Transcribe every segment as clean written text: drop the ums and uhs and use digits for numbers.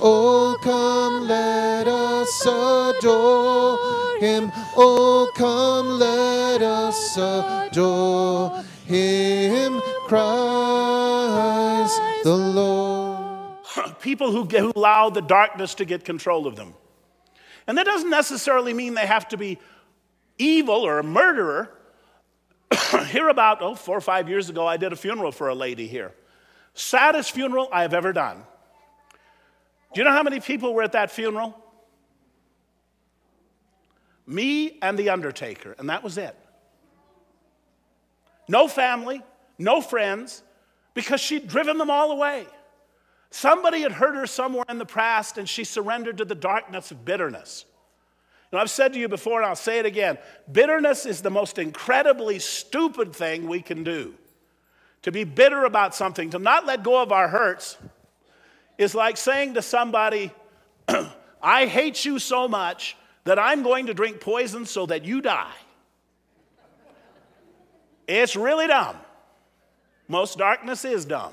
Oh, come, let us adore him. Oh, come, let us adore him, Christ the Lord. People who allow the darkness to get control of them. And that doesn't necessarily mean they have to be evil or a murderer. Here about 4 or 5 years ago, I did a funeral for a lady here. Saddest funeral I have ever done. Do you know how many people were at that funeral? Me and the undertaker, and that was it. No family, no friends, because she'd driven them all away. Somebody had hurt her somewhere in the past, and she surrendered to the darkness of bitterness. And I've said to you before, and I'll say it again, bitterness is the most incredibly stupid thing we can do. To be bitter about something, to not let go of our hurts, is like saying to somebody, I hate you so much that I'm going to drink poison so that you die. It's really dumb. Most darkness is dumb.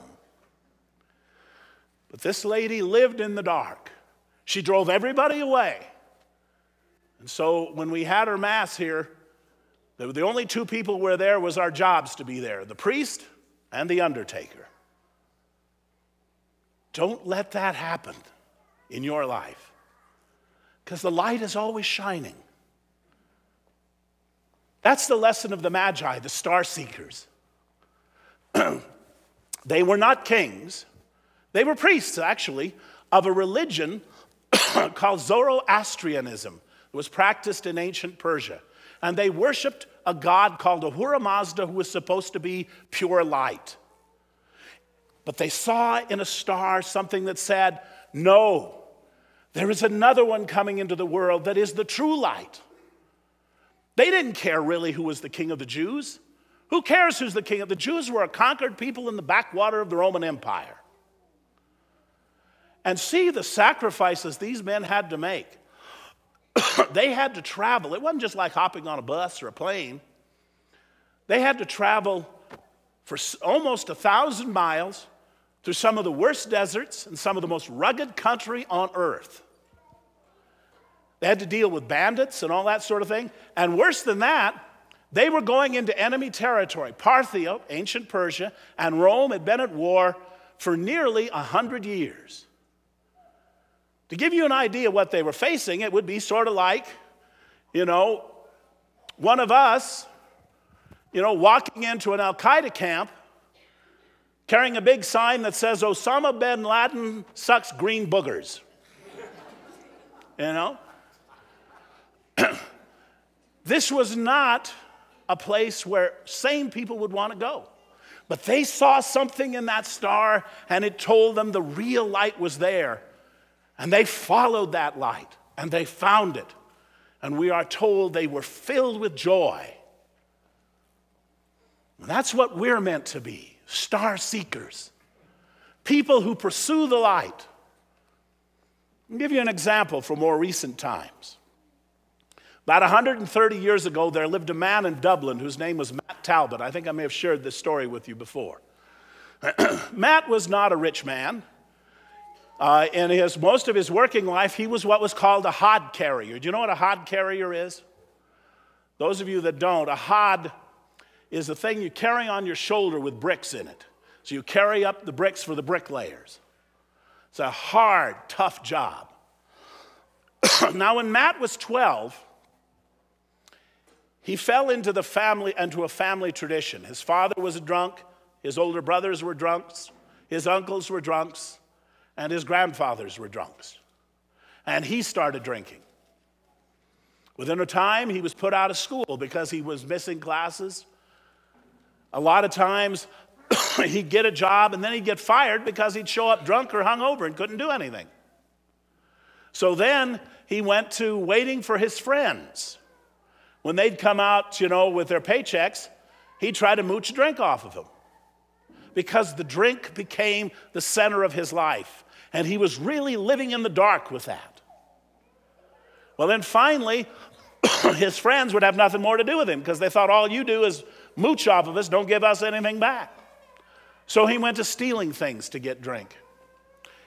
But this lady lived in the dark. She drove everybody away. And so when we had her mass here, the only two people who were there was our jobs to be there, the priest and the undertaker. Don't let that happen in your life, because the light is always shining. That's the lesson of the Magi, the star seekers. They were not kings. They were priests, actually, of a religion called Zoroastrianism. It was practiced in ancient Persia. And they worshiped a god called Ahura Mazda, who was supposed to be pure light. But they saw in a star something that said, no, there is another one coming into the world that is the true light. They didn't care really who was the king of the Jews. Who cares who's the king of the Jews? Were a conquered people in the backwater of the Roman Empire. And see the sacrifices these men had to make. They had to travel. It wasn't just like hopping on a bus or a plane. They had to travel for almost 1,000 miles through some of the worst deserts and some of the most rugged country on earth. They had to deal with bandits and all that sort of thing. And worse than that, they were going into enemy territory. Parthia, ancient Persia, and Rome had been at war for nearly 100 years. To give you an idea what they were facing, it would be sort of like, one of us, walking into an Al-Qaeda camp carrying a big sign that says, Osama bin Laden sucks green boogers. This was not a place where sane people would want to go. But they saw something in that star, and it told them the real light was there. And they followed that light, and they found it. And we are told they were filled with joy. And that's what we're meant to be, star seekers, people who pursue the light. I'll give you an example from more recent times. About 130 years ago, there lived a man in Dublin whose name was Matt Talbot. I think I may have shared this story with you before. Matt was not a rich man. In most of his working life, he was what was called a hod carrier. Do you know what a hod carrier is? Those of you that don't, a hod is the thing you carry on your shoulder with bricks in it. So you carry up the bricks for the bricklayers. It's a hard, tough job. Now, when Matt was 12, he fell into a family tradition. His father was a drunk, his older brothers were drunks, his uncles were drunks, and his grandfathers were drunks. And he started drinking. Within a time, he was put out of school because he was missing classes. A lot of times, he'd get a job and then he'd get fired because he'd show up drunk or hungover and couldn't do anything. So then he went to waiting for his friends. When they'd come out, with their paychecks, he'd try to mooch a drink off of them, because the drink became the center of his life. And he was really living in the dark with that. Well, then finally, his friends would have nothing more to do with him, because they thought, all you do is mooch off of us, don't give us anything back. So he went to stealing things to get drink.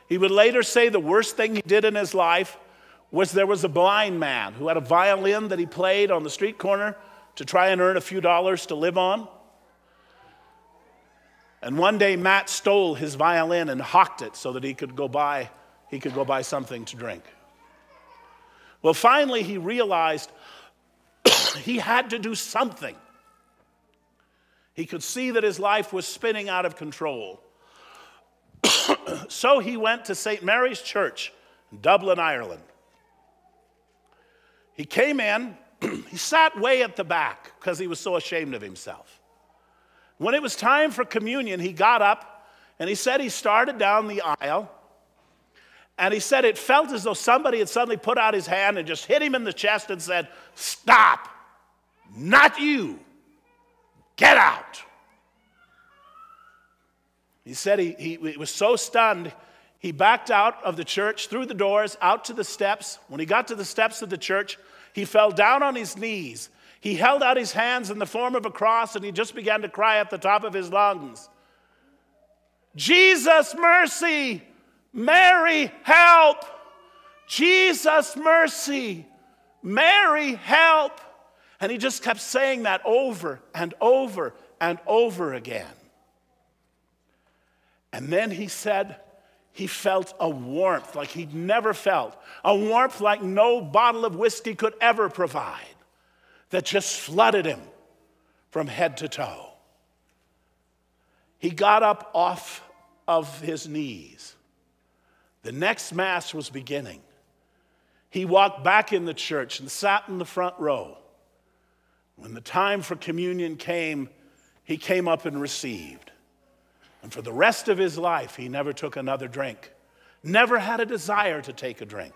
He would later say the worst thing he did in his life was there was a blind man who had a violin that he played on the street corner to try and earn a few dollars to live on. And one day Matt stole his violin and hawked it so that he could go buy something to drink. Well, finally he realized he had to do something. He could see that his life was spinning out of control. So he went to St. Mary's Church in Dublin, Ireland. He came in, he sat way at the back because he was so ashamed of himself. When it was time for communion, he got up and he said he started down the aisle, and he said it felt as though somebody had suddenly put out his hand and just hit him in the chest and said, "Stop, not you, get out." He said he was so stunned, he backed out of the church, through the doors, out to the steps. When he got to the steps of the church, he fell down on his knees. He held out his hands in the form of a cross, and he just began to cry at the top of his lungs, "Jesus, mercy! Mary, help! Jesus, mercy! Mary, help!" And he just kept saying that over and over and over again. And then he said he felt a warmth like he'd never felt, a warmth like no bottle of whiskey could ever provide, that just flooded him from head to toe. He got up off of his knees. The next Mass was beginning. He walked back in the church and sat in the front row. When the time for communion came, he came up and received. And for the rest of his life, he never took another drink, never had a desire to take a drink.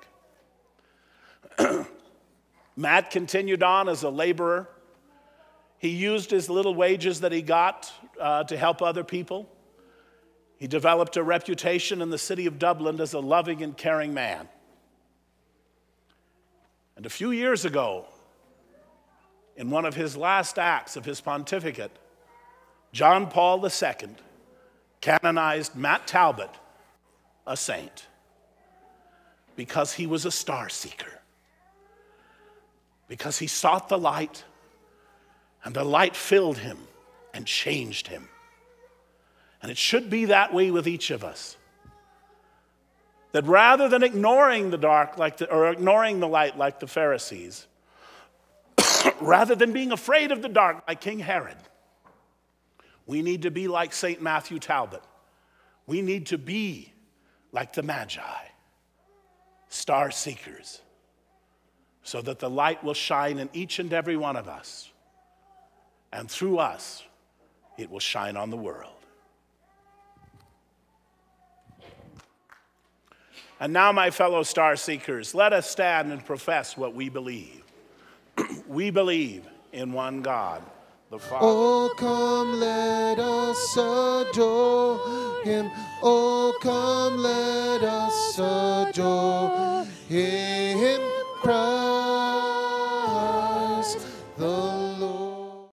Matt continued on as a laborer. He used his little wages that he got to help other people. He developed a reputation in the city of Dublin as a loving and caring man. And a few years ago, in one of his last acts of his pontificate, John Paul II canonized Matt Talbot a saint because he was a star seeker, because he sought the light, and the light filled him and changed him. And it should be that way with each of us, that rather than ignoring the dark or ignoring the light like the Pharisees, rather than being afraid of the dark like King Herod, we need to be like St. Matthew Talbot. We need to be like the Magi, star seekers, so that the light will shine in each and every one of us. And through us, it will shine on the world. And now, my fellow star seekers, let us stand and profess what we believe. We believe in one God, the Father. Oh, come, let us adore him. Oh, come, let us adore him. Christ.